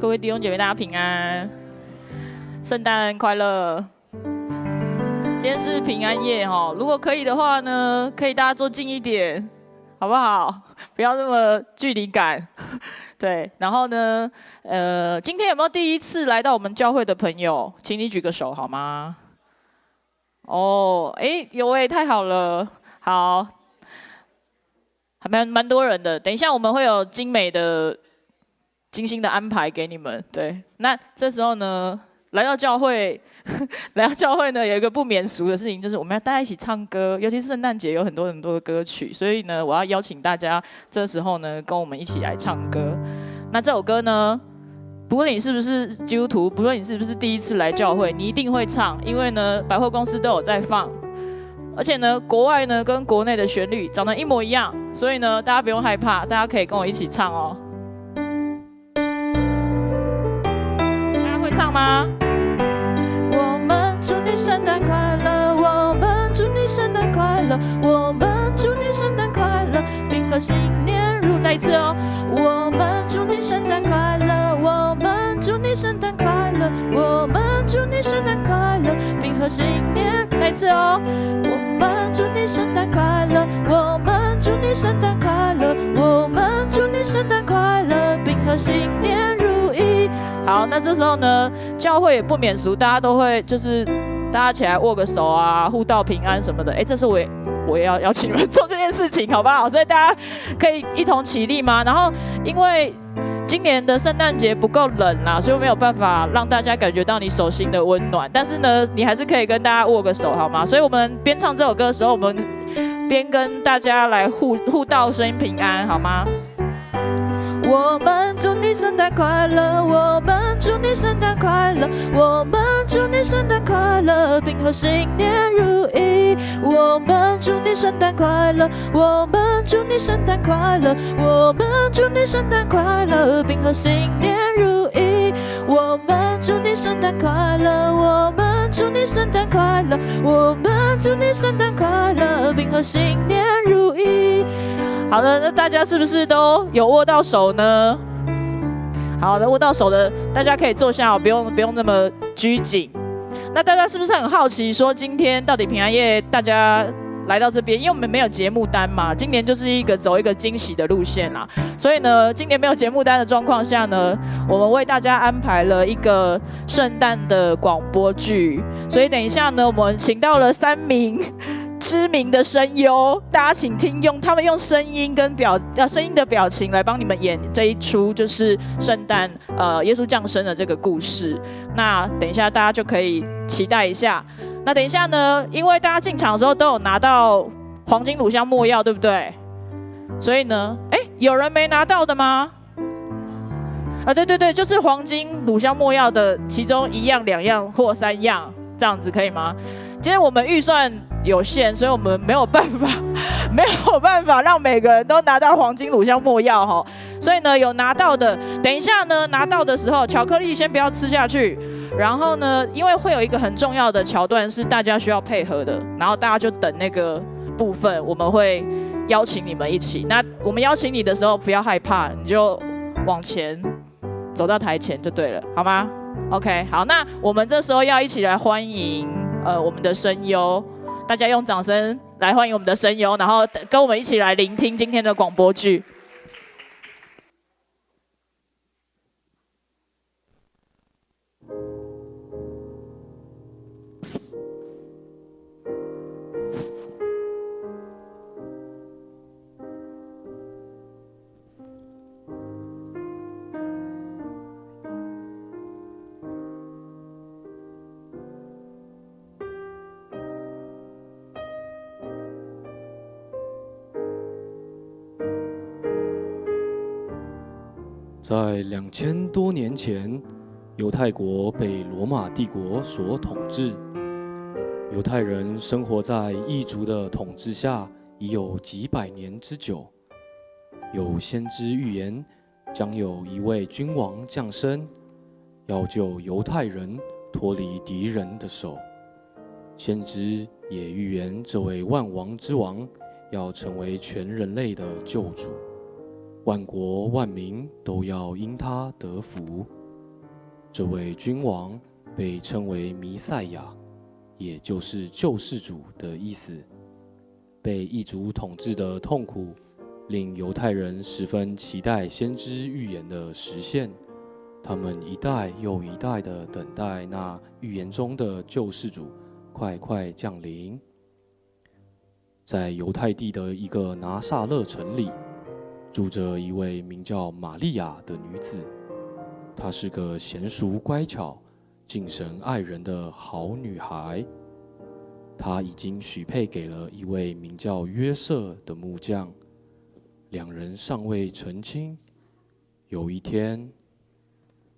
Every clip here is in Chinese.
各位弟兄姐妹，大家平安，圣诞快乐！今天是平安夜哈，如果可以的话呢，可以大家坐近一点，好不好？不要那么距离感。对，然后呢，今天有没有第一次来到我们教会的朋友？请你举个手好吗？哦，有太好了，好，还蛮多人的。等一下我们会有精美的。精心的安排给你们，对。那这时候呢，来到教会呢，有一个不免俗的事情，就是我们要大家一起唱歌，尤其是圣诞节有很多的歌曲，所以呢，我要邀请大家这时候呢，跟我们一起来唱歌。那这首歌呢，不论你是不是基督徒，不论你是不是第一次来教会，你一定会唱，因为呢，百货公司都有在放，而且呢，国外呢跟国内的旋律长得一模一样，所以呢，大家不用害怕，大家可以跟我一起唱哦。唱吗？我们祝你圣诞快乐，我们祝你圣诞快乐，我们祝你圣诞快乐，并和新年如再一次哦。我们祝你圣诞快乐，我们祝你圣诞快乐，我们祝你圣诞快乐，并和新年再一次哦。我们祝你圣诞快乐，我们祝你圣诞快乐，我们祝你圣诞快乐，并和新年如意。好，那这时候呢，教会也不免俗，大家都会就是大家起来握个手啊，互道平安什么的。这次我也要邀请你们做这件事情，好不好？所以大家可以一同起立吗？然后因为今年的圣诞节不够冷啦，所以没有办法让大家感觉到你手心的温暖。但是呢，你还是可以跟大家握个手，好吗？所以我们边唱这首歌的时候，我们边跟大家来互道声音平安，好吗？我们祝你圣诞快乐，我们祝你圣诞快乐，我们祝你圣诞快乐，并和新年如意。我们祝你圣诞快乐，我们祝你圣诞快乐，我们祝你圣诞快乐，并和新年如意。我们祝你圣诞快乐，我们祝你圣诞快乐，我们祝你圣诞快乐，并和新年如意。好的，那大家是不是都有握到手呢？好的，握到手的大家可以坐下，不用那么拘谨。那大家是不是很好奇，说今天到底平安夜大家来到这边，因为我们没有节目单嘛，今年就是走一个惊喜的路线啦。所以呢，今年没有节目单的状况下呢，我们为大家安排了一个圣诞的广播剧。所以等一下呢，我们请到了3名知名的声优，大家请听，他们用声音跟声音的表情来帮你们演这一出，就是圣诞耶稣降生的这个故事。那等一下大家就可以期待一下。那等一下呢，因为大家进场的时候都有拿到黄金乳香没药，对不对？所以呢，有人没拿到的吗？对，就是黄金乳香没药的其中1样、2样或3样，这样子可以吗？今天我们预算有限，所以我们没有办法让每个人都拿到黄金乳香没药哈。所以呢，有拿到的，等一下呢，拿到的时候，巧克力先不要吃下去。然后呢，因为会有一个很重要的桥段是大家需要配合的，然后大家就等那个部分，我们会邀请你们一起。那我们邀请你的时候，不要害怕，你就往前走到台前就对了，好吗 ？OK， 好，那我们这时候要一起来欢迎我们的声优，大家用掌声来欢迎我们的声优，然后跟我们一起来聆听今天的广播剧。在2000多年前，犹太国被罗马帝国所统治。犹太人生活在异族的统治下已有几百年之久。有先知预言，将有一位君王降生，要救犹太人脱离敌人的手。先知也预言，这位万王之王要成为全人类的救主。万国万民都要因他得福。这位君王被称为弥赛亚，也就是救世主的意思。被异族统治的痛苦，令犹太人十分期待先知预言的实现。他们一代又一代地等待那预言中的救世主快快降临。在犹太地的一个拿撒勒城里，住着一位名叫玛利亚的女子。她是个娴熟乖巧、敬神爱人的好女孩。她已经许配给了一位名叫约瑟的木匠，两人尚未成亲。有一天，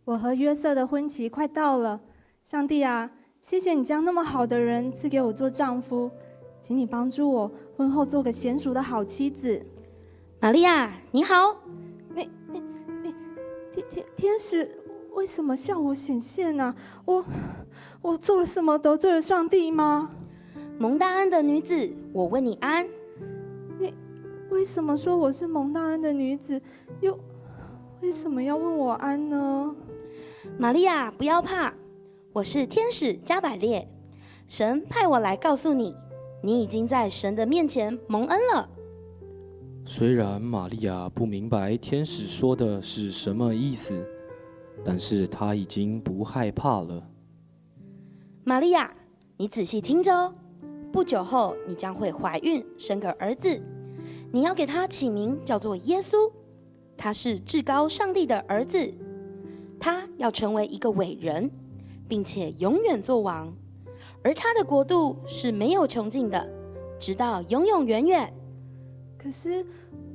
我和约瑟的婚期快到了，上帝啊，谢谢你将那么好的人赐给我做丈夫，请你帮助我婚后做个娴熟的好妻子。玛利亚，你好。天使为什么向我显现呢？我做了什么得罪了上帝吗？蒙大恩的女子，我问你安。你为什么说我是蒙大恩的女子，又为什么要问我安呢？玛利亚，不要怕，我是天使加百列，神派我来告诉你，你已经在神的面前蒙恩了。虽然玛利亚不明白天使说的是什么意思，但是她已经不害怕了。玛利亚，你仔细听着哦，不久后你将会怀孕，生个儿子，你要给他起名叫做耶稣，他是至高上帝的儿子，他要成为一个伟人，并且永远做王，而他的国度是没有穷尽的，直到永永远远。可是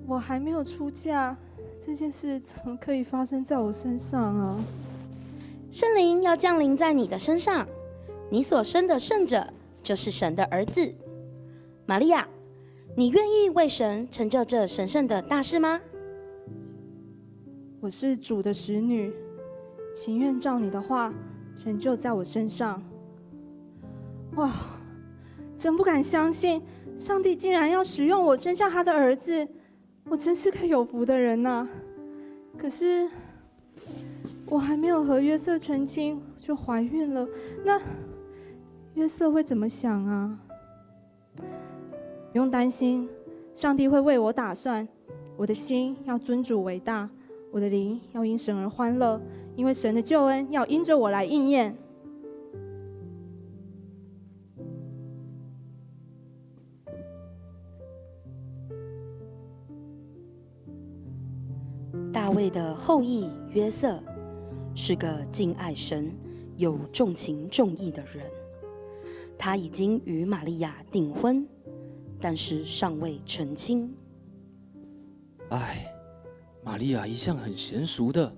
我还没有出嫁，这件事怎么可以发生在我身上啊？圣灵要降临在你的身上，你所生的圣者就是神的儿子。玛利亚，你愿意为神成就这神圣的大事吗？我是主的使女，情愿照你的话成就在我身上。哇，真不敢相信，上帝竟然要使用我生下他的儿子，我真是个有福的人呐！可是我还没有和约瑟成亲就怀孕了，那约瑟会怎么想啊？不用担心，上帝会为我打算。我的心要尊主为大，我的灵要因神而欢乐，因为神的救恩要因着我来应验。大卫的后裔约瑟是个敬爱神、有重情重义的人。他已经与玛利亚订婚，但是尚未成亲。唉，玛利亚一向很娴熟的，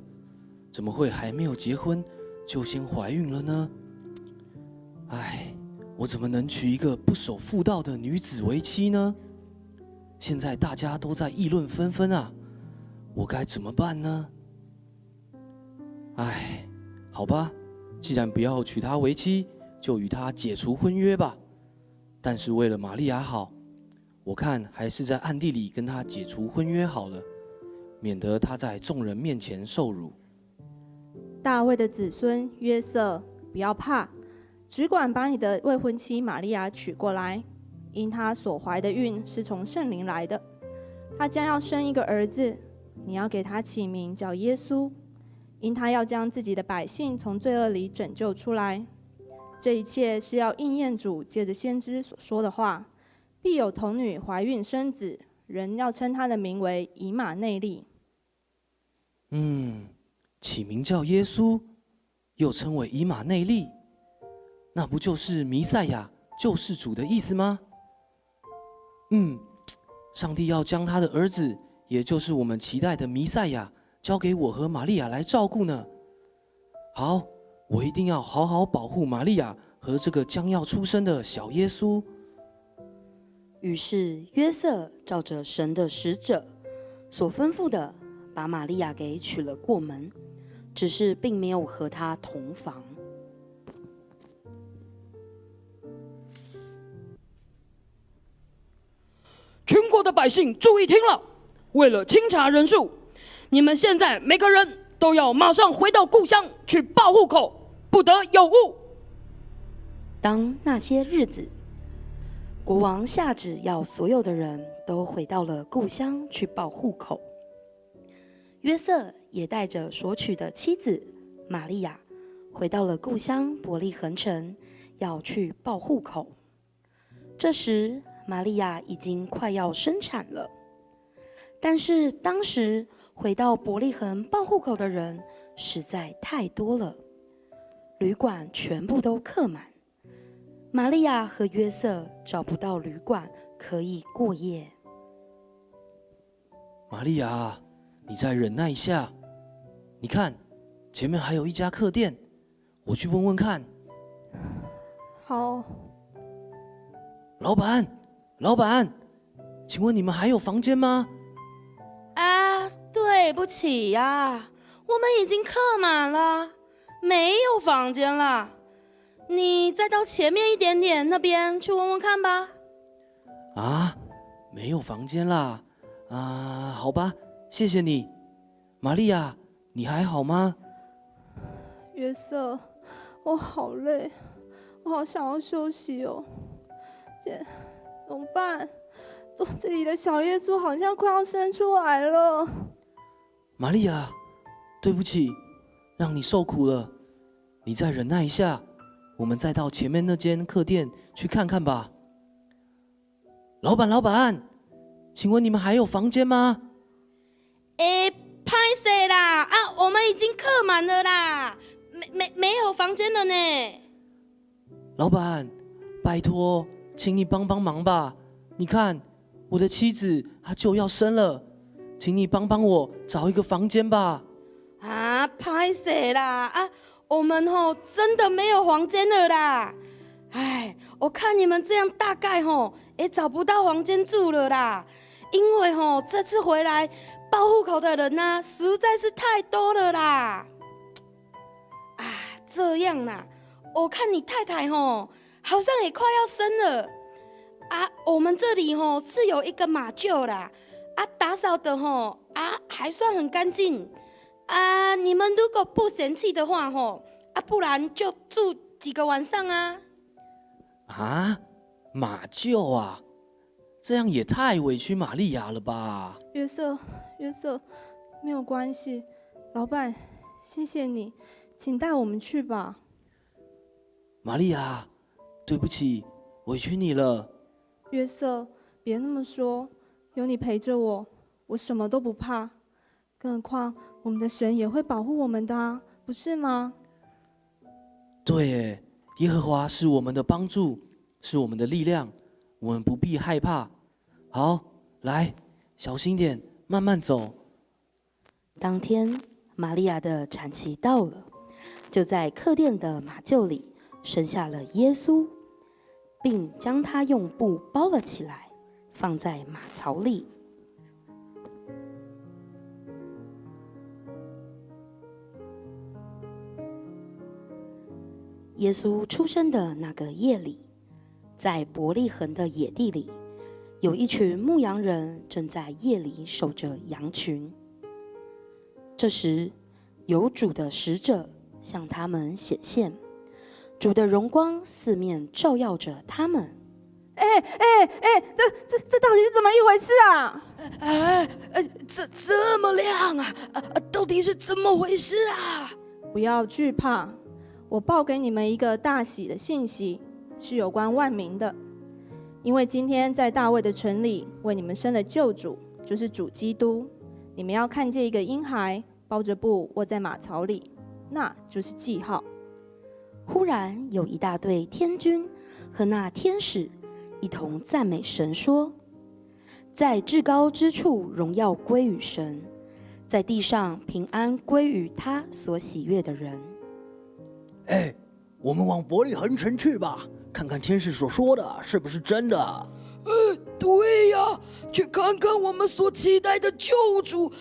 怎么会还没有结婚就先怀孕了呢？唉，我怎么能娶一个不守妇道的女子为妻呢？现在大家都在议论纷纷啊，我该怎么办呢？唉，好吧，既然不要娶她为妻，就与她解除婚约吧。但是为了玛利亚好，我看还是在暗地里跟她解除婚约好了，免得她在众人面前受辱。大卫的子孙约瑟，不要怕，只管把你的未婚妻玛利亚娶过来，因她所怀的孕是从圣灵来的，她将要生一个儿子，你要给他起名叫耶稣，因他要将自己的百姓从罪恶里拯救出来。这一切是要应验主借着先知所说的话，必有童女怀孕生子，人要称他的名为以马内利。起名叫耶稣，又称为以马内利，那不就是弥赛亚救世主的意思吗？上帝要将他的儿子，也就是我们期待的弥赛亚，交给我和玛利亚来照顾呢。好，我一定要好好保护玛利亚和这个将要出生的小耶稣。于是约瑟照着神的使者所吩咐的，把玛利亚给娶了过门，只是并没有和她同房。全国的百姓注意听了，为了清查人数，你们现在每个人都要马上回到故乡去报户口，不得有误。当那些日子，国王下旨要所有的人都回到了故乡去报户口。约瑟也带着所娶的妻子玛利亚回到了故乡伯利恒城，要去报户口。这时，玛利亚已经快要生产了，但是当时回到伯利恒报户口的人实在太多了，旅馆全部都客满。玛利亚和约瑟找不到旅馆可以过夜。玛利亚，你再忍耐一下，你看前面还有一家客店，我去问问看。好。老板，请问你们还有房间吗？啊，对不起呀，我们已经客满了，没有房间了。你再到前面一点点那边去问问看吧。啊，没有房间啦。啊，好吧，谢谢你。玛利亚，你还好吗？约瑟，我好累，我好想要休息哦。姐，怎么办？肚子里的小耶稣好像快要生出来了。玛利亚，对不起，让你受苦了。你再忍耐一下，我们再到前面那间客店去看看吧。老板，请问你们还有房间吗？拍谁啦？啊，我们已经客满了啦，没有房间了呢。老板，拜托，请你帮帮忙吧。你看，我的妻子她就要生了，请你帮我找一个房间吧。啊，拍谁啦？啊，我们真的没有房间了啦。哎，我看你们这样大概也找不到房间住了啦，因为这次回来报户口的人啊，实在是太多了啦。啊，这样啦，我看你太太好像也快要生了啊。我们这里是有一个马厩啦，啊，打扫的还算很干净啊。你们如果不嫌弃的话不然就住几个晚上啊。啊，马厩啊，这样也太委屈玛利亚了吧？约瑟，没有关系，老板，谢谢你，请带我们去吧。玛利亚，对不起，委屈你了。约瑟，别那么说，有你陪着我，我什么都不怕。更何况我们的神也会保护我们的啊，不是吗？对耶，耶和华是我们的帮助，是我们的力量，我们不必害怕。好，来，小心点，慢慢走。当天，玛利亚的产期到了，就在客店的马厩里生下了耶稣，并将他用布包了起来，放在马槽里。耶稣出生的那个夜里，在伯利恒的野地里，有一群牧羊人正在夜里守着羊群。这时，有主的使者向他们显现，主的荣光四面照耀着他们。这到底是怎么一回事啊？这么亮啊！到底是怎么回事啊？不要惧怕，我报给你们一个大喜的信息，是有关万民的。因为今天在大卫的城里为你们生的救主，就是主基督。你们要看见一个婴孩包着布卧在马槽里，那就是记号。忽然有一大队天军和那天使一同赞美神说：在至高之处荣耀归于神，在地上平安归于他所喜悦的人。我们往伯利恒城去吧，看看天使所说的是不是真的。对呀，去看看我们所期待的救主，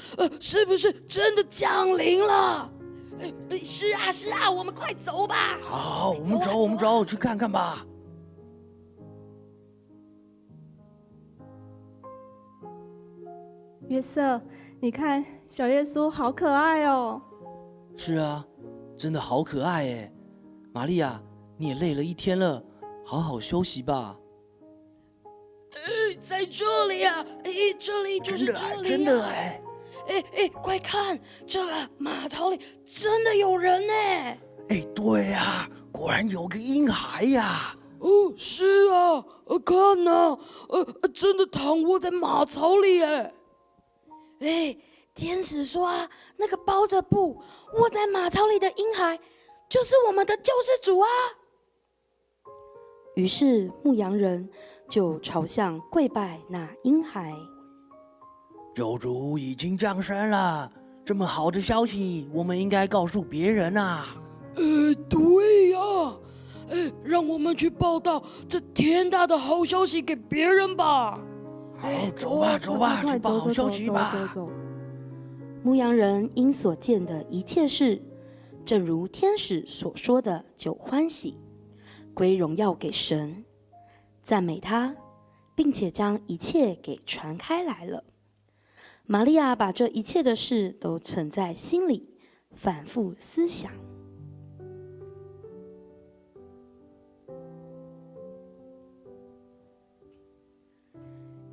是不是真的降临了？是啊，我们快走吧。好，我们走，去看看吧。约瑟，你看小耶稣好可爱哦。是啊，真的好可爱哎！玛利亚，你也累了一天了，好好休息吧。在这里啊，这里就是这里、啊，真的哎！快看，这个马槽里真的有人呢！对啊，果然有个婴孩呀！是啊，看呐、真的躺卧在马槽里哎！天使说啊，那个包着布卧在马槽里的婴孩，就是我们的救世主啊！于是牧羊人就朝向跪拜那婴孩。救主已经降生了，这么好的消息，我们应该告诉别人啊！对呀、让我们去报道这天大的好消息给别人吧！好，走吧，去报好消息吧！走。牧羊人因所见的一切事，正如天使所说的，就欢喜，归荣耀给神，赞美他，并且将一切给传开来了。玛利亚把这一切的事都存在心里，反复思想。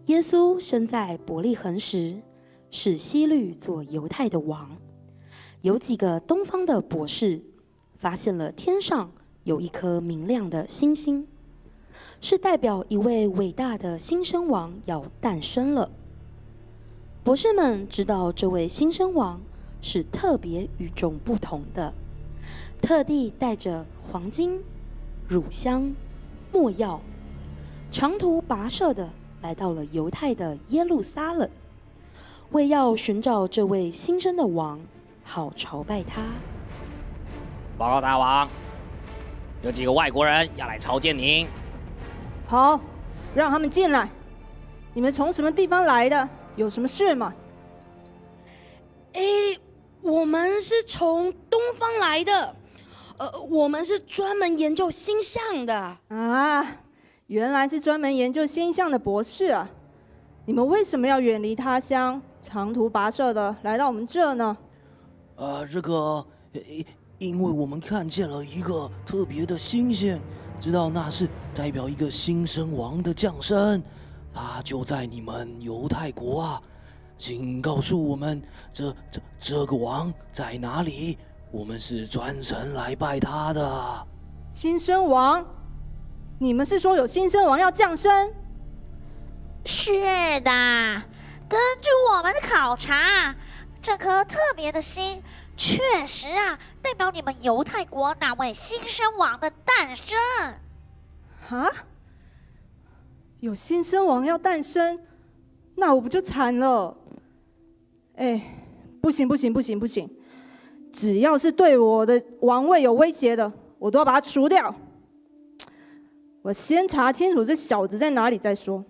耶稣生在伯利恒时，是希律做犹太的王。有几个东方的博士发现了天上有一颗明亮的星星，是代表一位伟大的新生王要诞生了。博士们知道这位新生王是特别与众不同的，特地带着黄金、乳香、没药，长途跋涉的来到了犹太的耶路撒冷，为要寻找这位新生的王，好朝拜他。报告大王，有几个外国人要来朝见您。好，让他们进来。你们从什么地方来的？有什么事吗？我们是从东方来的，我们是专门研究星象的。啊，原来是专门研究星象的博士啊！你们为什么要远离他乡，长途跋涉的来到我们这呢？因为我们看见了一个特别的星星，知道那是代表一个新生王的降生，他就在你们犹太国啊，请告诉我们这个王在哪里？我们是专程来拜他的。新生王？你们是说有新生王要降生？是的，根据我们的考察，这颗特别的星确实啊，代表你们犹太国那位新生王的诞生。啊？有新生王要诞生，那我不就惨了？不行！只要是对我的王位有威胁的，我都要把他除掉。我先查清楚这小子在哪里再说。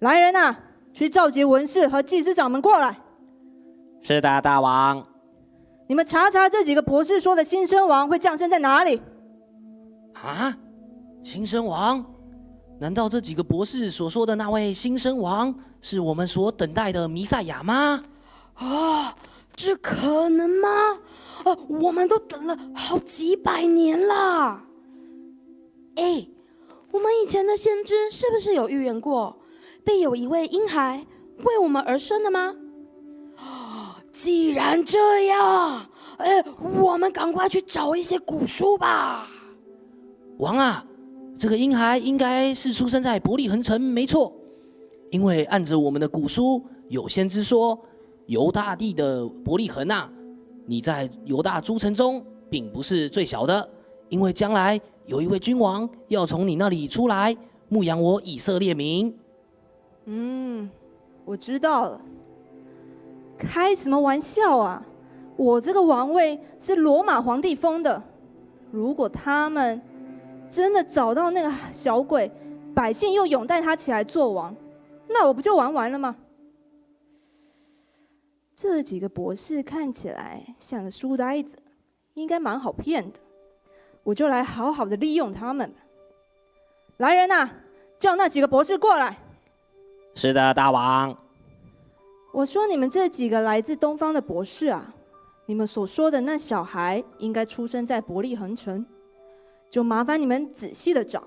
来人啊，去召集文士和祭司长们过来。是的，大王。你们查查这几个博士说的新生王会降生在哪里？啊，新生王？难道这几个博士所说的那位新生王是我们所等待的弥赛亚吗？这可能吗？我们都等了好几百年了。我们以前的先知是不是有预言过，必有一位婴孩为我们而生的吗？既然这样，我们赶快去找一些古书吧。王啊，这个婴孩应该是出生在伯利恒城，没错。因为按着我们的古书，有先知说，犹大地的伯利恒啊，你在犹大诸城中并不是最小的，因为将来有一位君王要从你那里出来，牧养我以色列民。我知道了。开什么玩笑啊！我这个王位是罗马皇帝封的，如果他们真的找到那个小鬼，百姓又拥戴他起来做王，那我不就玩完了吗？这几个博士看起来像个书呆子，应该蛮好骗的，我就来好好的利用他们吧。来人啊，叫那几个博士过来。是的，大王。我说你们这几个来自东方的博士啊，你们所说的那小孩应该出生在伯利恒城，就麻烦你们仔细的找，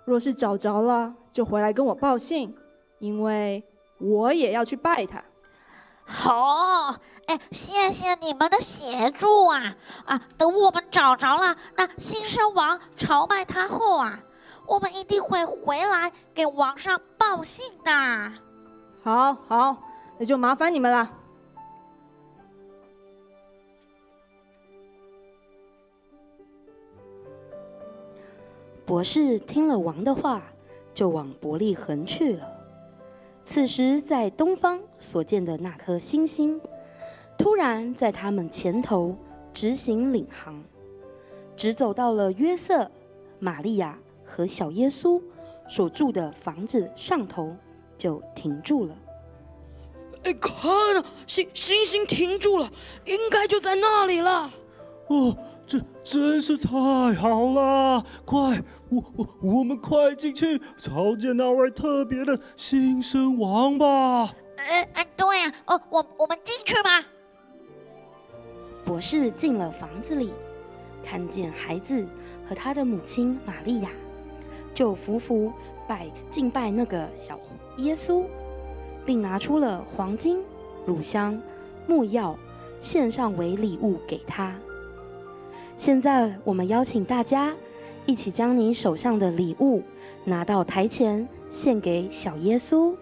若是找着了，就回来跟我报信，因为我也要去拜他。好，谢谢你们的协助啊！等我们找着了那新生王朝拜他后啊，我们一定会回来给王上报信的。好，那就麻烦你们了。博士听了王的话，就往伯利恒去了。此时，在东方所见的那颗星星，突然在他们前头直行领航，直走到了约瑟、玛利亚和小耶稣所住的房子上头，就停住了。看啊，星星停住了，应该就在那里了。哦，这真是太好了！快，我们快进去朝见那位特别的新生王吧！对呀，我们进去吧。博士进了房子里，看见孩子和他的母亲玛利亚，就匍匐敬拜那个小耶稣，并拿出了黄金、乳香、没药，献上为礼物给他。现在我们邀请大家一起将你手上的礼物拿到台前，献给小耶稣。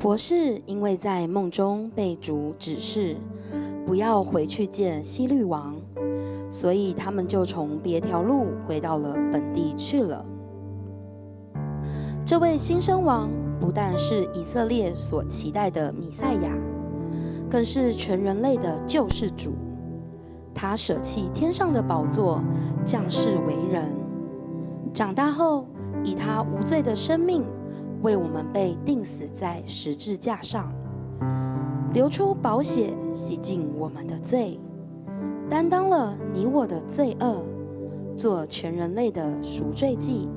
博士因为在梦中被主指示不要回去见希律王，所以他们就从别条路回到了本地去了。这位新生王不但是以色列所期待的弥赛亚，更是全人类的救世主。他舍弃天上的宝座，降世为人，长大后以他无罪的生命为我们被钉死在十字架上，流出宝血洗净我们的罪，担当了你我的罪恶，做全人类的赎罪祭，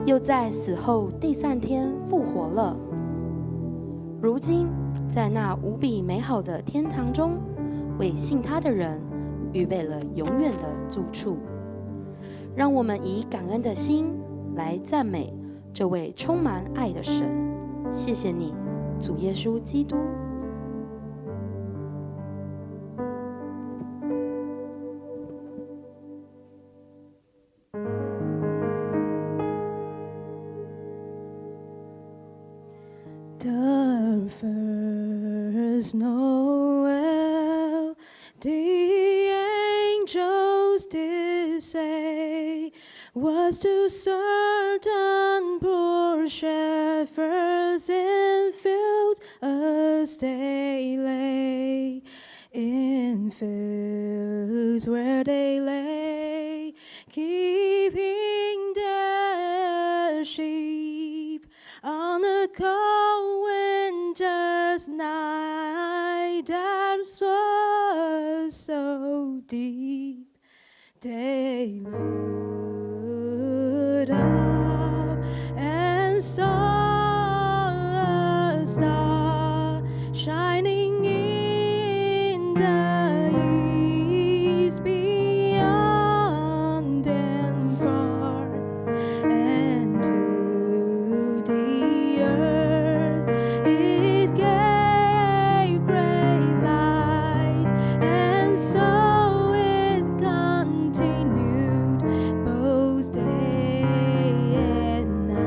又在死后第3天复活了。如今在那无比美好的天堂中，为信他的人预备了永远的住处。让我们以感恩的心来赞美这位充满爱的神。谢谢你，主耶稣基督。The first Noel, the angels did say, was to certain poor shepherds in fields as they lay, in fields where they lay, keeping their sheep on a cold winter's night that was so deep. They looked up and saw a star shining in the east beyond and far, and to the earth it gave great light, and so it continued both day and night.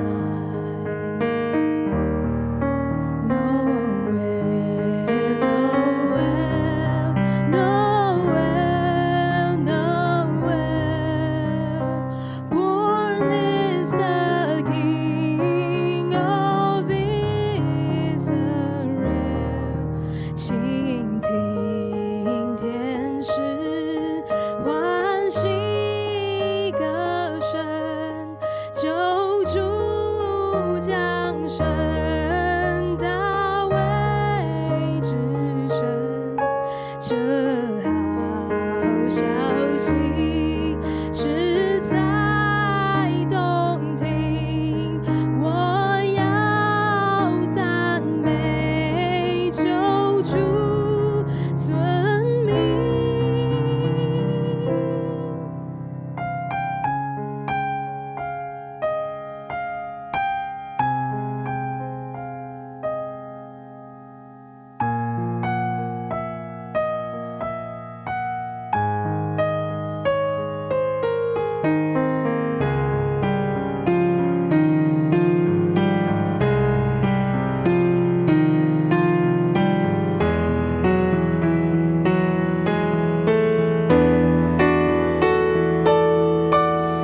Noel, Noel, Noel, born is the King of Israel. 倾听天使欢喜歌声，救主降生，大卫之神。这好消息实在动听，我要赞美救主尊名。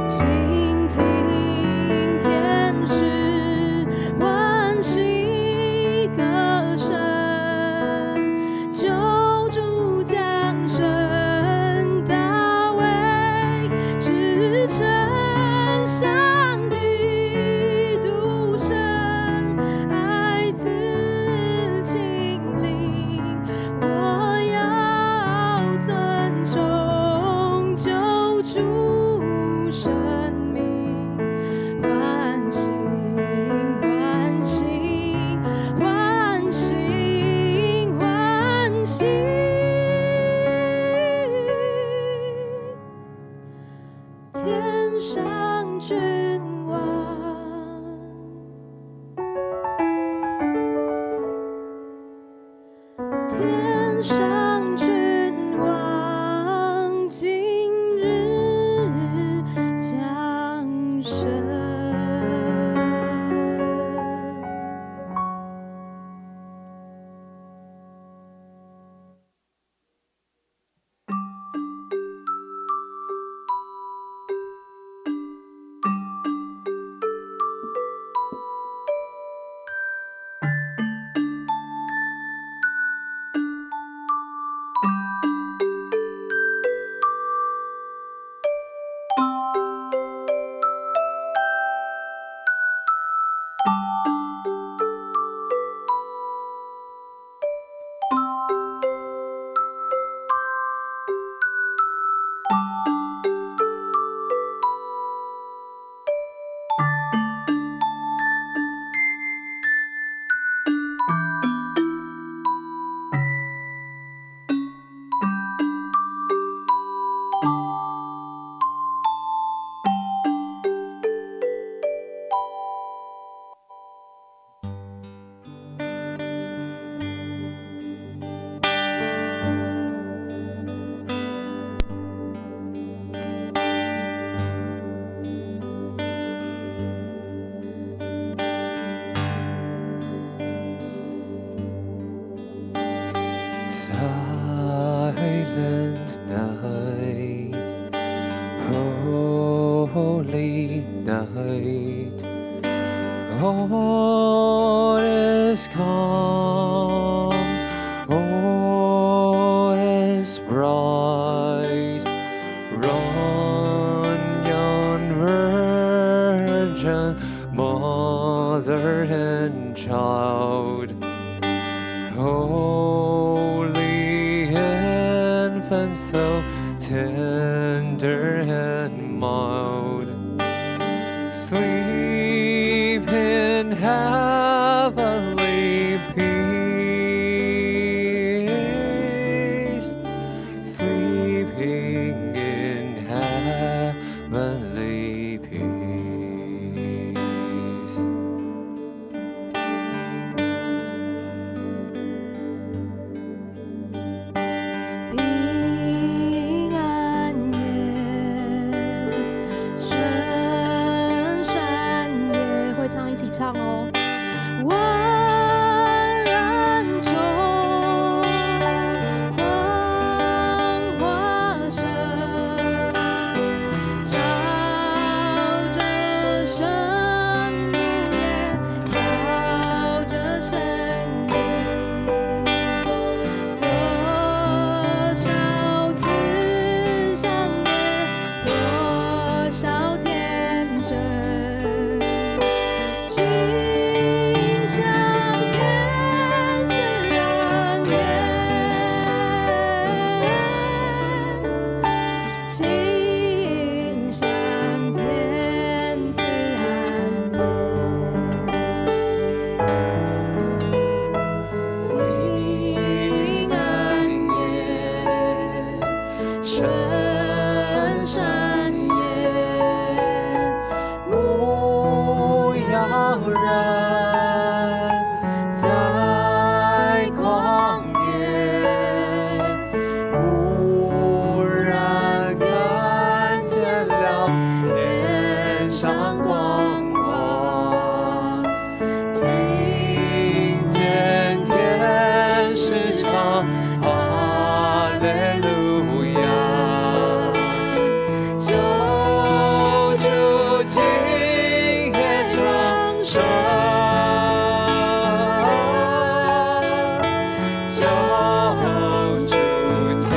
倾听天使欢喜歌声，救主降生，大卫之城，上帝独生，爱子亲临，我要尊重救主生命，欢喜欢喜欢喜欢喜，天上君王，天上君王，今日降生。holy night. All is calm, all is bright. Run, young virgin, mother and child. Holy infant, so tender and mild. Sleep in heavenly peace. Sleeping in heavenly peace. 平安夜，深山夜，会唱一起唱哦。万人中，黄花生，照着圣母眼，照着圣灵。多少次想念，多少天真，心像天赐安眠，心像天赐安眠。平安夜，深山夜，牧羊人在旷野，忽然看见了天上光芒，听见天使唱哈利路亚，救主今夜降生，救主今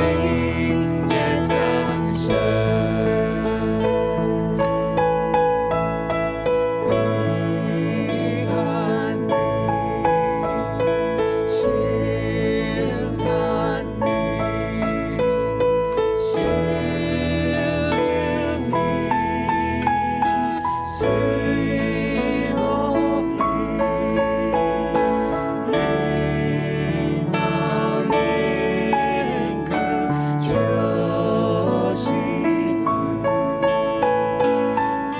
夜降生。平安里，心安里，心灵里，随我意，美好眼看着幸福，留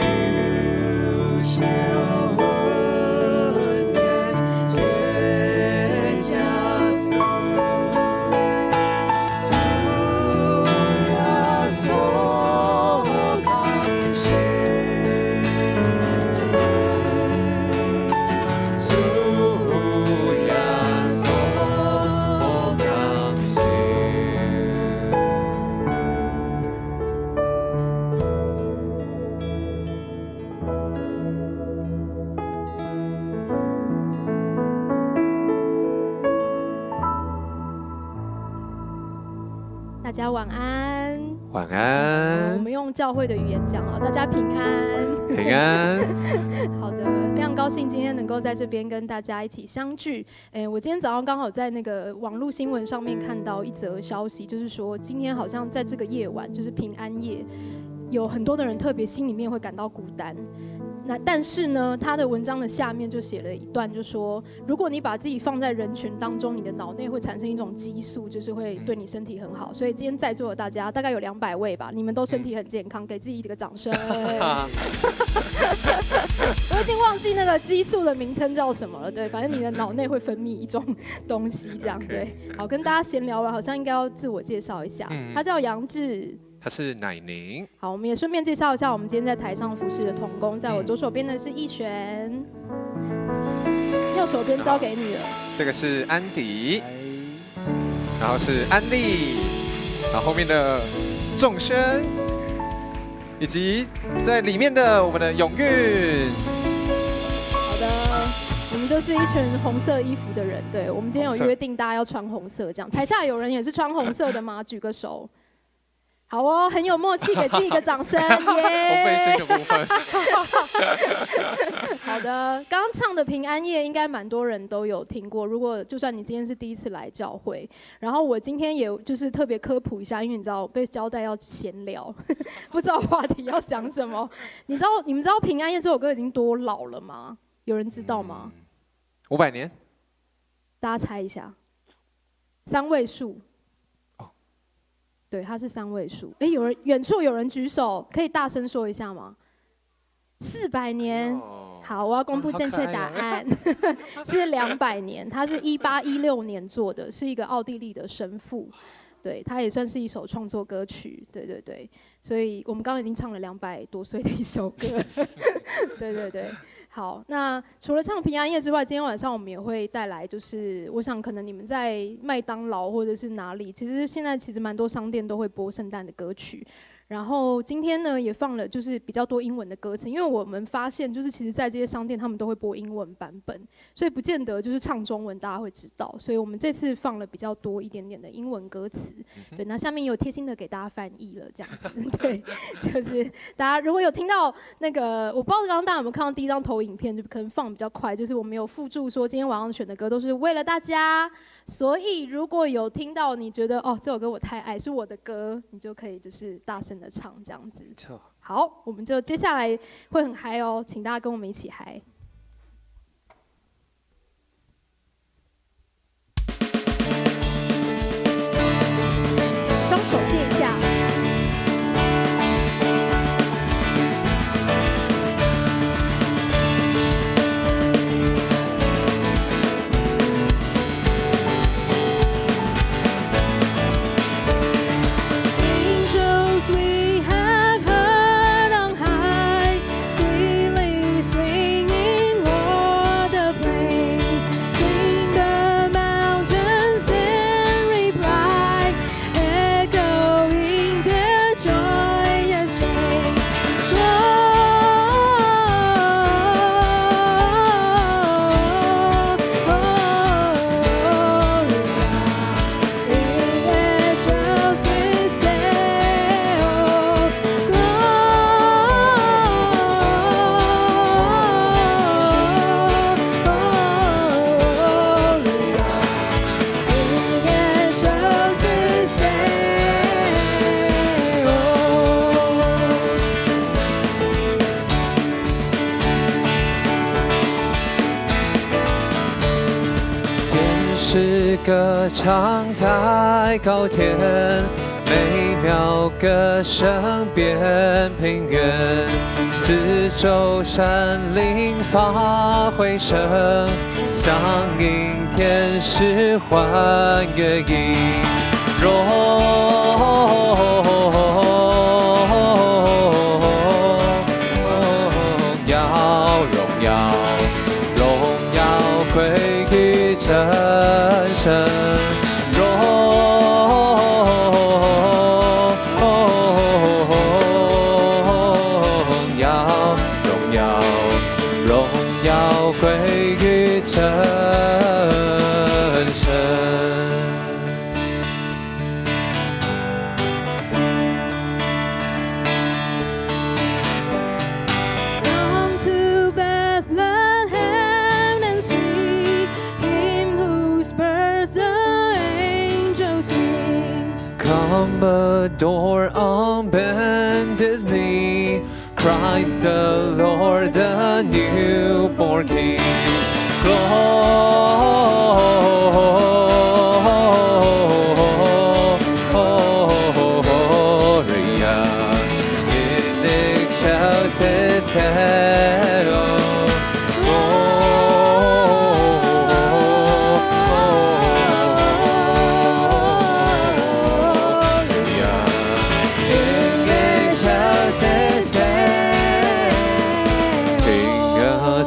下温暖绝佳子。主呀，所感谢，主呀，所感谢。大家晚安。晚我安，们用教会的语言讲啊，大家平安。平安。好的，非常高兴今天能够在这边跟大家一起相聚。我今天早上刚好在那个网络新闻上面看到一则消息，就是说今天好像在这个夜晚，就是平安夜，有很多的人特别心里面会感到孤单。那但是呢，他的文章的下面就写了一段，就说如果你把自己放在人群当中，你的脑内会产生一种激素，就是会对你身体很好。所以今天在座的大家大概有200位吧，你们都身体很健康，给自己一个掌声。我已经忘记那个激素的名称叫什么了，对，反正你的脑内会分泌一种东西，这样对。好，跟大家闲聊完，好像应该要自我介绍一下，他叫杨志。他是乃宁。好，我们也顺便介绍一下我们今天在台上服侍的同工，在我左手边的是逸璇，右手边交给你了。这个是安迪，然后是安利，然后后面的仲轩，以及在里面的我们的永运。好的，我们就是一群红色衣服的人。对，我们今天有约定大家要穿红色，这样。台下有人也是穿红色的吗？举个手。好哦，很有默契，给自己一个掌声，耶！红背心的部分。好的，刚刚唱的平安夜应该蛮多人都有听过。如果就算你今天是第一次来教会，然后我今天也就是特别科普一下，因为你知道我被交代要闲聊，不知道话题要讲什么。你们知道平安夜这首歌已经多老了吗？有人知道吗？500年。大家猜一下，3位数。对，它是3位数。哎，远处有人举手，可以大声说一下吗？400年。好，我要公布正确答案，是200年。它是1816年做的，是一个奥地利的神父。对，它也算是一首创作歌曲。对对对，所以我们刚刚已经唱了200多岁的一首歌。对对对。好，那除了唱平安夜之外，今天晚上我们也会带来，就是我想可能你们在麦当劳或者是哪里，其实现在蛮多商店都会播圣诞的歌曲。然后今天呢也放了就是比较多英文的歌词，因为我们发现就是其实在这些商店他们都会播英文版本，所以不见得就是唱中文大家会知道，所以我们这次放了比较多一点点的英文歌词。对，那下面有贴心的给大家翻译了这样子。对，就是大家如果有听到那个，我不知道刚刚大家有没有看到第一张投影片，就可能放比较快，就是我们有附注说今天晚上选的歌都是为了大家，所以如果有听到你觉得哦这首歌我太爱是我的歌，你就可以就是大声的唱这样子。好，我们就接下来会很嗨哦，请大家跟我们一起嗨。双手借一下。歌唱在高天，美妙歌声遍平原，四周山林发回声，响应天使欢乐音，荣耀归于真神，荣耀归于真神。Come to Bethlehem and see Him whose birth the angels sing. Come adore on bended knee, Christ the Lord, the newborn King. Gloria in excelsis Deo.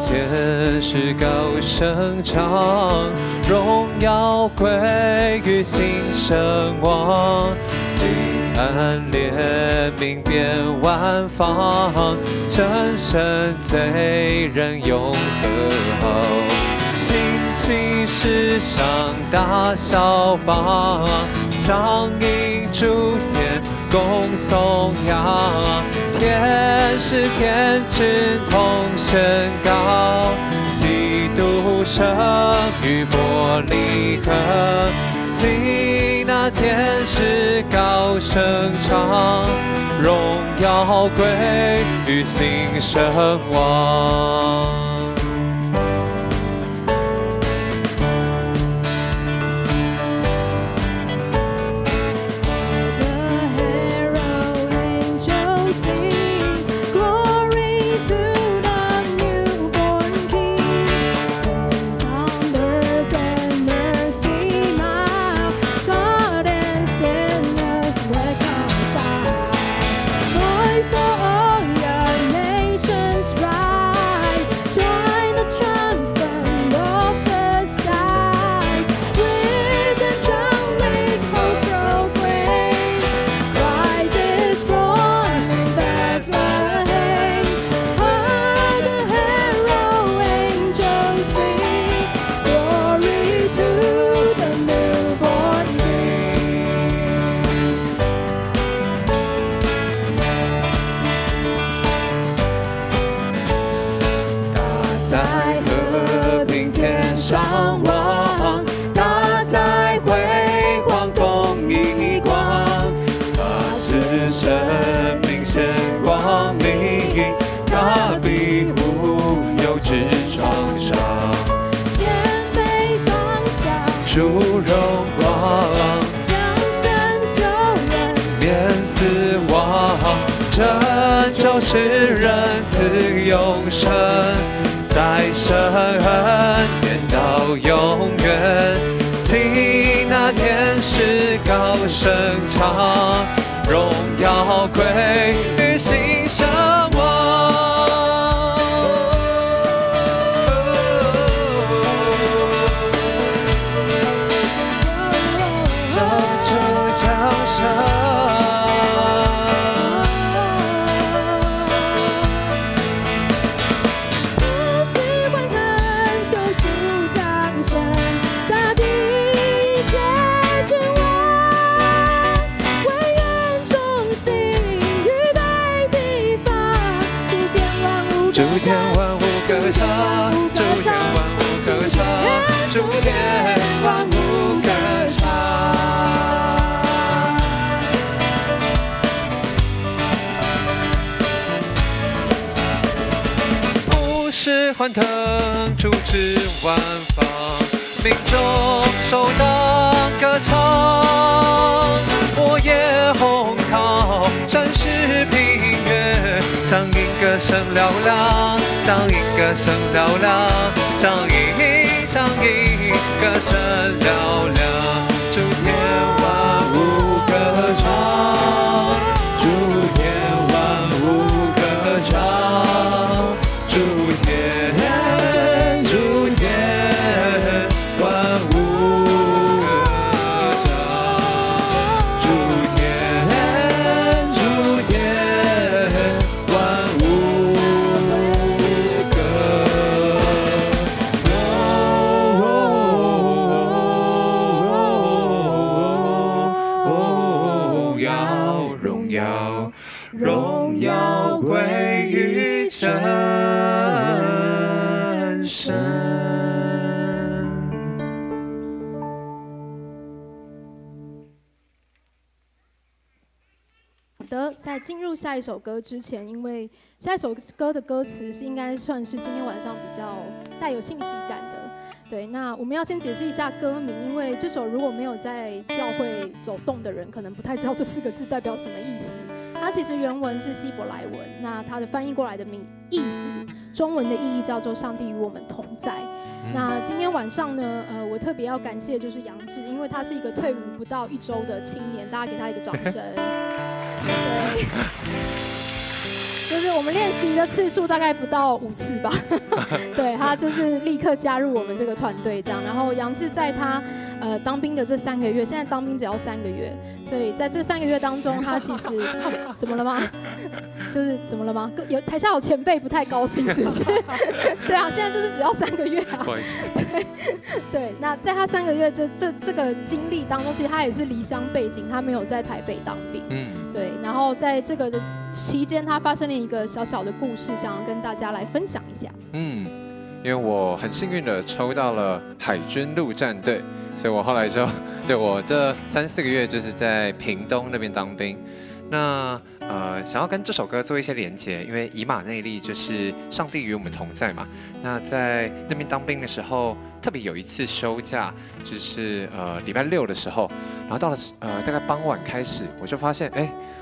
天使高声唱，荣耀归于新生王。恩怜悯遍万方，真神罪人永和好。兴起世上大小邦，仗义诸天共颂扬，天使天君同宣告，基督生于伯利恒。听那天使高声唱，荣耀归于新生王。主荣光，将生救人，免死亡，拯救世人赐永生，在神言到永远。听那天使高声唱，荣耀归于新生王。诸天万物歌唱，诸天万物歌唱，诸天万物歌唱。普世欢腾，主旨万方，民众首当歌唱。我也洪涛，展示平原，将音歌声嘹亮，将音歌声嘹亮，将音歌声嘹亮。诸天万物歌唱，诸天万物歌唱，诸天万物歌唱，诸天万物歌荣耀归于真神。好的，在进入下一首歌之前，因为下一首歌的歌词是应该算是今天晚上比较带有信息感的。对，那我们要先解释一下歌名，因为这首如果没有在教会走动的人，可能不太知道这4个字代表什么意思。它其实原文是希伯来文，那它的翻译过来的意思，中文的意义叫做“上帝与我们同在”。那今天晚上呢，我特别要感谢就是杨志，因为他是一个退伍不到1周的青年，大家给他一个掌声。对，就是我们练习的次数大概不到5次吧。对，他就是立刻加入我们这个团队这样。然后杨志在他当兵的这3个月，现在当兵只要3个月，所以在这3个月当中，他其实怎么了吗？就是怎么了吗？有台下有前辈不太高兴，是不是？对啊，现在就是只要3个月啊。不好意思。对，那在他3个月这个经历当中，其实他也是离乡背景，他没有在台北当兵。对，然后在这个的期间，他发生了一个小小的故事，想要跟大家来分享一下。因为我很幸运的抽到了海军陆战队，所以我后来就我这3-4个月就是在屏东那边当兵。那想要跟这首歌做一些连结，因为以马内利就是上帝与我们同在嘛。那在那边当兵的时候，特别有一次休假，就是礼拜6的时候，然后到了大概傍晚开始，我就发现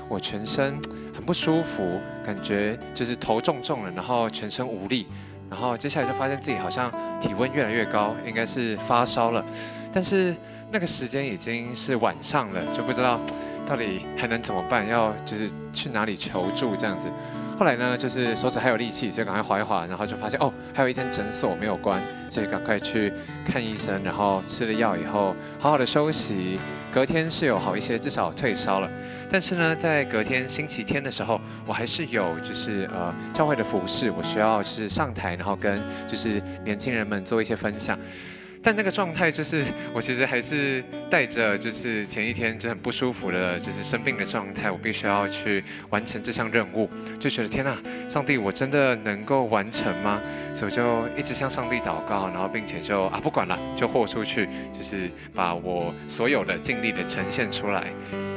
我全身很不舒服，感觉就是头重重的，然后全身无力。然后接下来就发现自己好像体温越来越高，应该是发烧了。但是那个时间已经是晚上了，就不知道到底还能怎么办，要就是去哪里求助这样子。后来呢，就是手指还有力气，所以赶快划一划，然后就发现还有一间诊所没有关，所以赶快去看医生，然后吃了药以后，好好的休息。隔天是有好一些，至少退烧了。但是呢，在隔天星期天的时候，我还是有就是教会的服事，我需要就是上台，然后跟就是年轻人们做一些分享。但那个状态就是，我其实还是带着就是前一天就很不舒服的，就是生病的状态，我必须要去完成这项任务，就觉得天哪，上帝，我真的能够完成吗？所以我就一直向上帝祷告，然后并且就不管了，就豁出去，就是把我所有的尽力的呈现出来。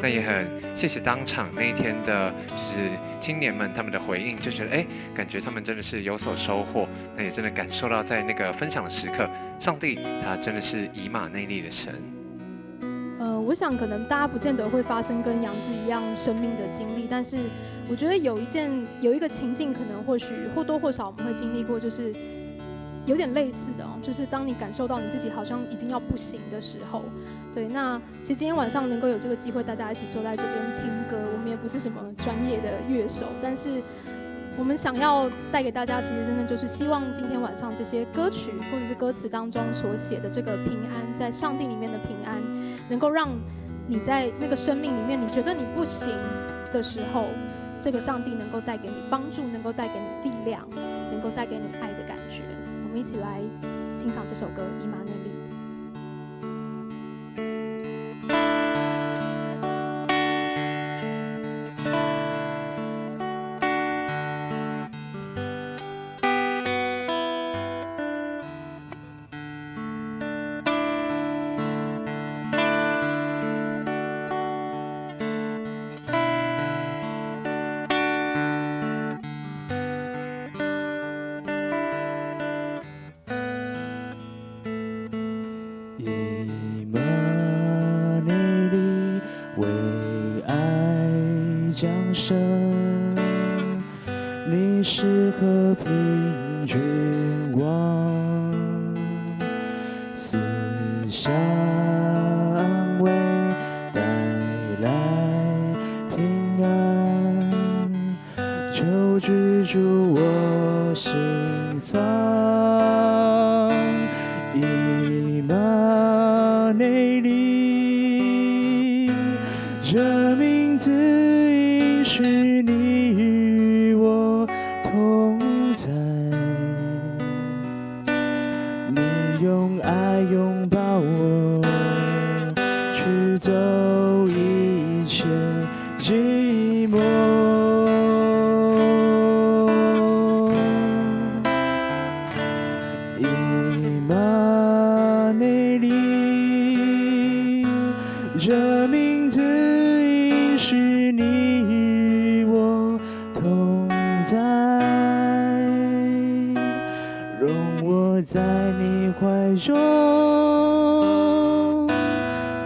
那也很谢谢当场那一天的，就是青年们他们的回应，就觉得感觉他们真的是有所收获。那也真的感受到在那个分享的时刻，上帝他真的是以马内利的神。我想可能大家不见得会发生跟杨志一样生命的经历，但是我觉得有一个情境，可能或许或多或少我们会经历过，就是有点类似的就是当你感受到你自己好像已经要不行的时候。对，那其实今天晚上能够有这个机会，大家一起坐在这边听歌，我们也不是什么专业的乐手，但是我们想要带给大家，其实真的就是希望今天晚上这些歌曲或者是歌词当中所写的这个平安，在上帝里面的平安，能够让你在那个生命里面，你觉得你不行的时候，这个上帝能够带给你帮助，能够带给你力量，能够带给你爱的感觉。我们一起来欣赏这首歌《以马内利》。你是和平君王，四下安慰，带来平安，求居住我心房。以马内利，这名字应许你与我同在，你用爱拥抱我，驱走一切寂寞。以马内利，这名字应许你与我同在，容我在你怀中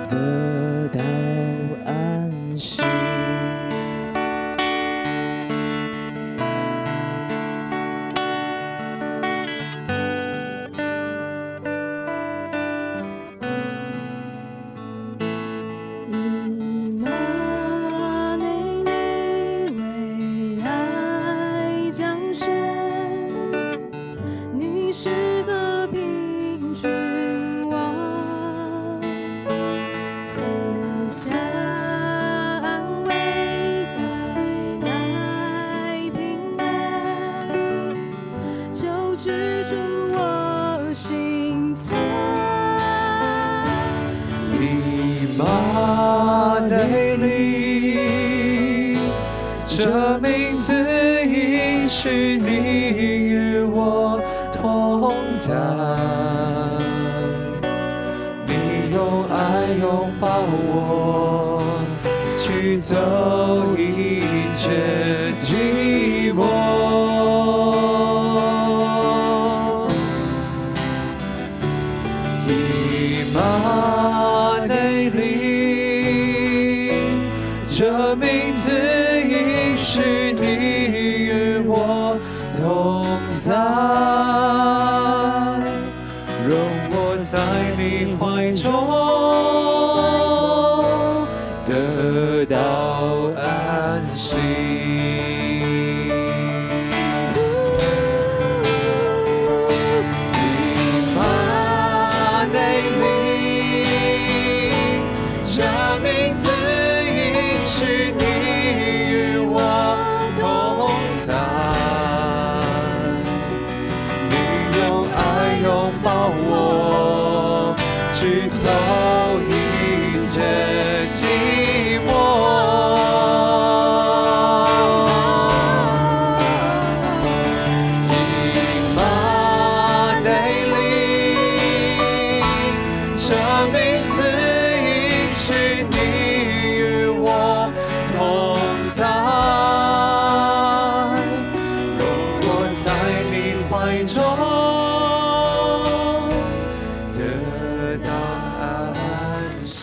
得到安息。以马内利，为爱降生，你是和平君王，居住我心房。以马内利，这名字应许你与我同在，你用爱拥抱我，驱走一切寂寞。以马内利，这名字应许你与我同在，容我在你怀中得到安息。以马内利，这名字应许你与我同在，你用爱拥抱我，驱走一切寂寞。以马内利，这名字应许你与我同在，容我在你怀中得到安息，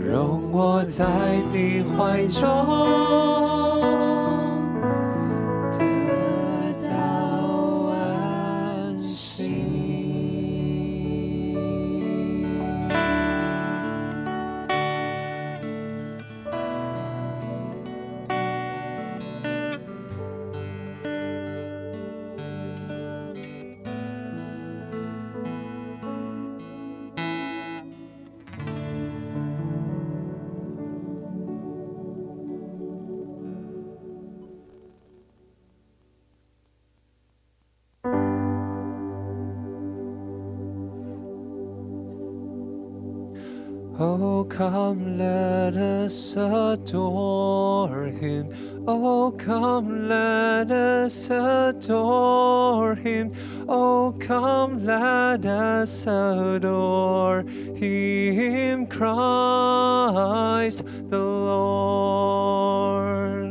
容我在你怀中得到安息。Oh, come, let us adore him. Oh, come, let us adore him. Oh, come, let us adore him, Christ the Lord.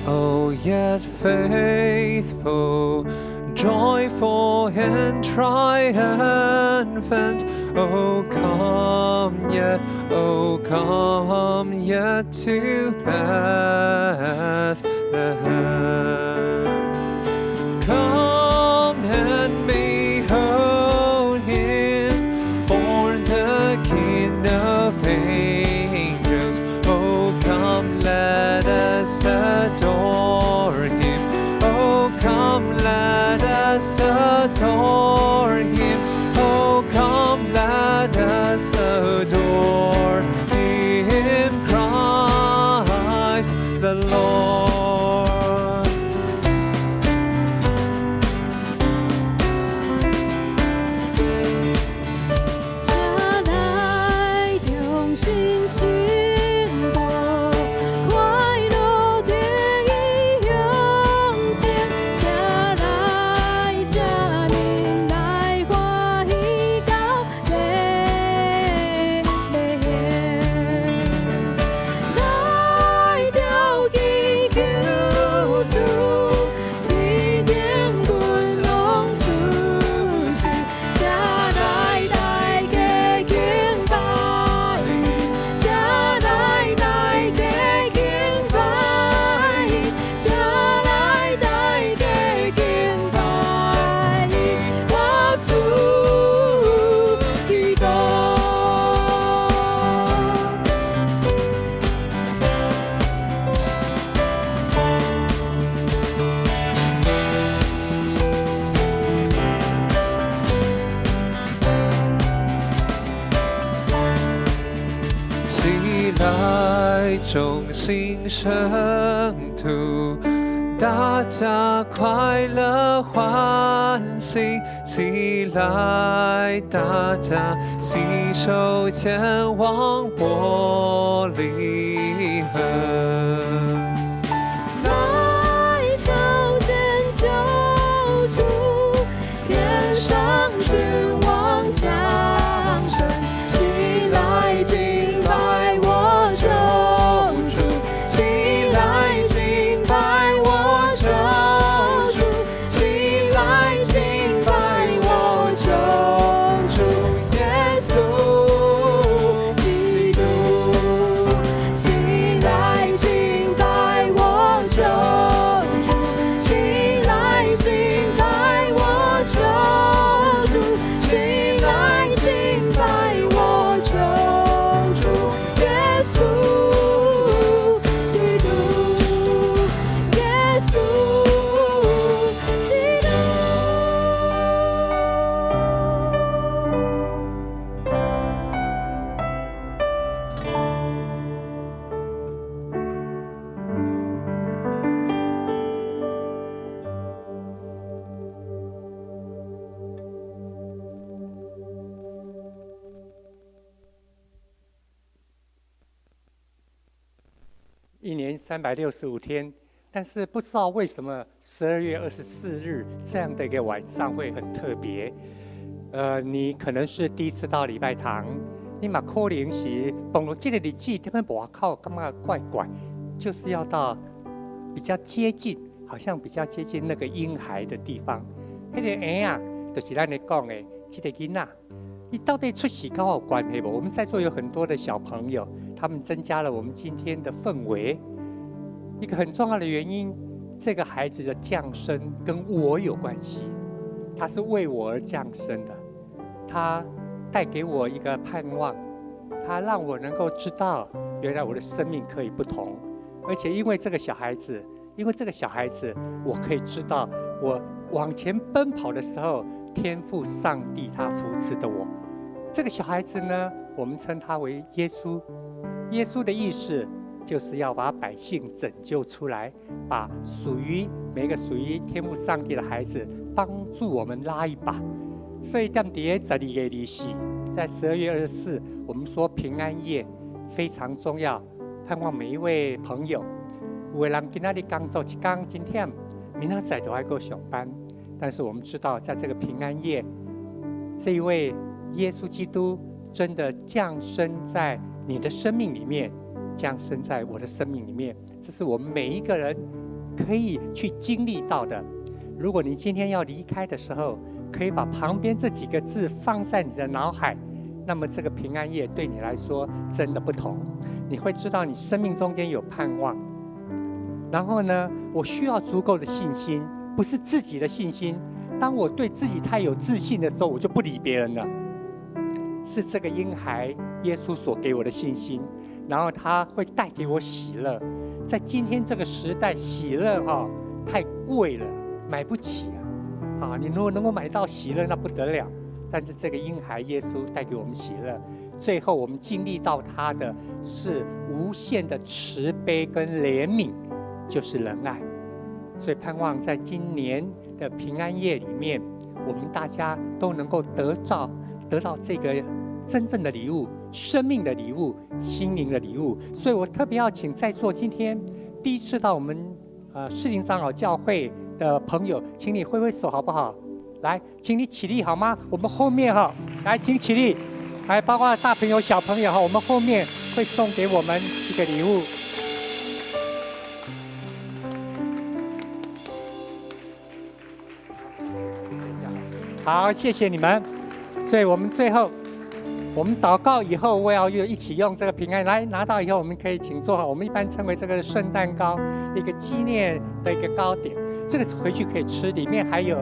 Oh, yet faithful, joyful and triumphant. Oh, come yet to Bethlehem. Come and behold him, born the King of angels. Oh, come, let us adore him. Oh, come, let us adore him. Oh, come, let us adore him, Christ the Lord. 中心圣徒，大家快乐欢喜起来，大家携手前往伯利恒。来朝见救主，天上君王降生，起来敬拜我救主，起来敬拜我救主，起来敬拜我救主耶稣基督，起来敬拜我救主，起来敬拜我救主，起来敬拜我救主耶稣基督，耶稣基督。一年365天，但是不知道为什么12月24日这样的一个晚上会很特别。你可能是第一次到礼拜堂，你嘛可能是碰到这个日子，他们外口感觉怪怪，就是要到比较接近，好像比较接近那个婴孩的地方。那个婴啊，就是咱咧讲的这个囡仔，你到底出世跟我有关系不？我们在座有很多的小朋友。他们增加了我们今天的氛围。一个很重要的原因，这个孩子的降生跟我有关系，他是为我而降生的，他带给我一个盼望，他让我能够知道，原来我的生命可以不同。而且因为这个小孩子，我可以知道，我往前奔跑的时候，天父上帝他扶持的我。这个小孩子呢，我们称他为耶稣。耶稣的意思就是要把百姓拯救出来，把每个属于天父上帝的孩子帮助我们拉一把。所以在12月24，在12月24，我们说平安夜非常重要，盼望每一位朋友，有的人今天工作一天真忝，明仔载都要去上班，但是我们知道，在这个平安夜，这一位耶稣基督真的降生在你的生命里面，降生在我的生命里面，这是我们每一个人可以去经历到的。如果你今天要离开的时候，可以把旁边这几个字放在你的脑海，那么这个平安夜对你来说真的不同。你会知道你生命中间有盼望。然后呢，我需要足够的信心，不是自己的信心。当我对自己太有自信的时候，我就不理别人了。是这个婴孩耶稣所给我的信心，然后他会带给我喜乐。在今天这个时代，喜乐太贵了，买不起啊！你如果能够买到喜乐，那不得了。但是这个婴孩耶稣带给我们喜乐，最后我们经历到他的是无限的慈悲跟怜悯，就是仁爱。所以盼望在今年的平安夜里面，我们大家都能够得到这个真正的礼物，生命的礼物，心灵的礼物。所以我特别要请在座今天第一次到我们士林长老教会的朋友，请你挥挥手好不好？来，请你起立好吗？我们后面来，请起立，来，包括大朋友小朋友我们后面会送给我们一个礼物。好，谢谢你们。所以我们最后，我们祷告以后，我要一起用这个平安来拿到以后，我们可以请坐好。我们一般称为这个圣诞糕，一个纪念的一个糕点，这个回去可以吃，里面还有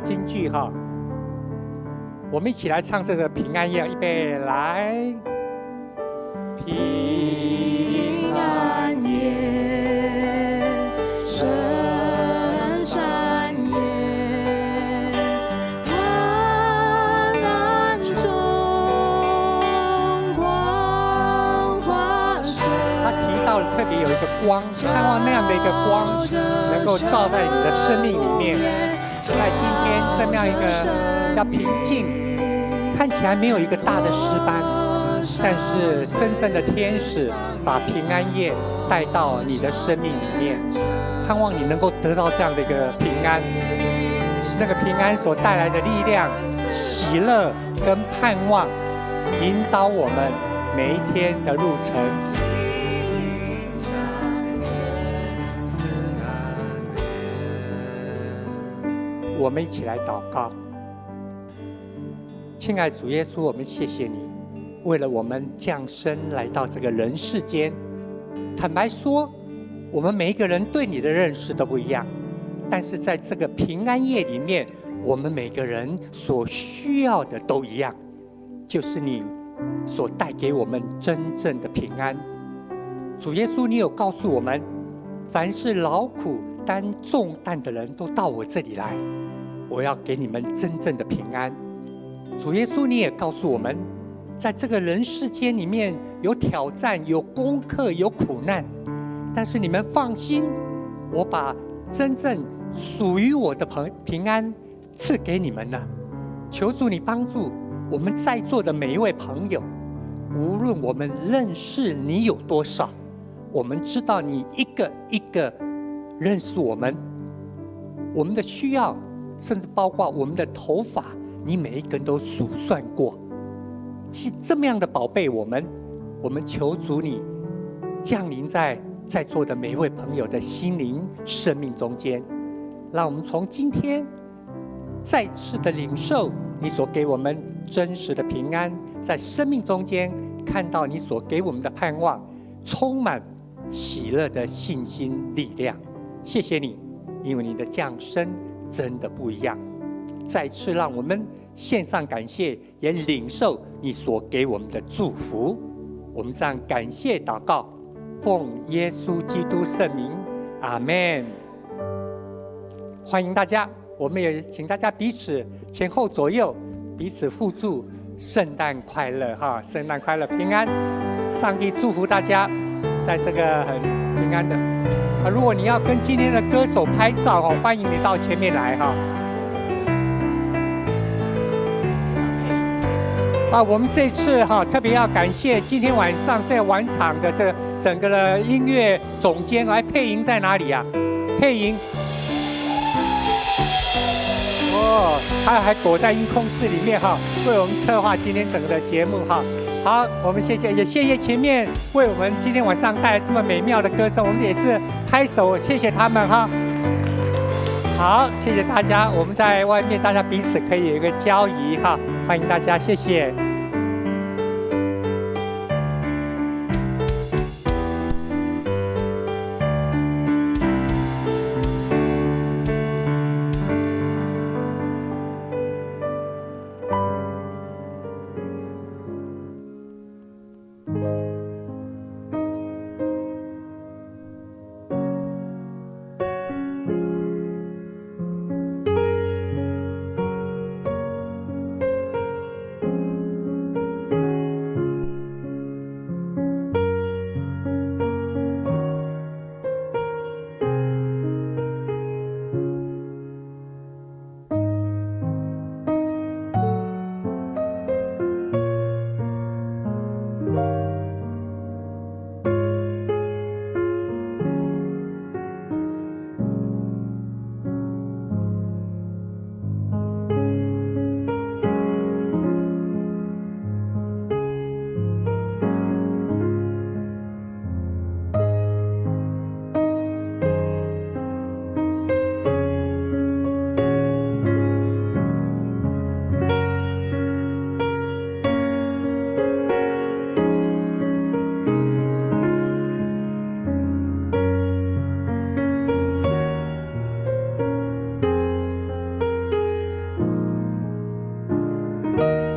金句我们一起来唱这个平安夜，预备来，平安夜，圣山夜，万难中光华水。有一个光，盼望那样的一个光能够照在你的生命里面。在今天这样一个比较平静，看起来没有一个大的诗班，但是真正的天使把平安夜带到你的生命里面，盼望你能够得到这样的一个平安。那个平安所带来的力量、喜乐跟盼望，引导我们每一天的路程。我们一起来祷告。亲爱的主耶稣，我们谢谢你，为了我们降生来到这个人世间。坦白说，我们每一个人对你的认识都不一样，但是在这个平安夜里面，我们每个人所需要的都一样，就是你所带给我们真正的平安。主耶稣，你有告诉我们，凡是劳苦担重担的人都到我这里来，我要给你们真正的平安。主耶稣，你也告诉我们，在这个人世间里面有挑战、有功课、有苦难，但是你们放心，我把真正属于我的平安赐给你们了。求主你帮助我们在座的每一位朋友，无论我们认识你有多少，我们知道你一个一个认识我们的需要，甚至包括我们的头发，你每一根都数算过。这么样的宝贝我们求主你降临在座的每一位朋友的心灵生命中间，让我们从今天再次的领受你所给我们真实的平安，在生命中间看到你所给我们的盼望，充满喜乐的信心力量。谢谢你，因为你的降生真的不一样。再次让我们献上感谢，也领受你所给我们的祝福。我们这样感谢祷告，奉耶稣基督圣名，阿们。欢迎大家，我们也请大家彼此前后左右彼此互助，圣诞快乐哈！圣诞快乐，平安！上帝祝福大家，在这个很平安的。如果你要跟今天的歌手拍照哦，欢迎你到前面来哈。我们这次特别要感谢今天晚上在晚场的这个整个的音乐总监，配音在哪里啊？配音。他还躲在音控室里面为我们策划今天整个的节目好，我们谢谢，也谢谢前面为我们今天晚上带来这么美妙的歌声，我们也是拍手谢谢他们好，谢谢大家，我们在外面大家彼此可以有一个交谊欢迎大家，谢谢。you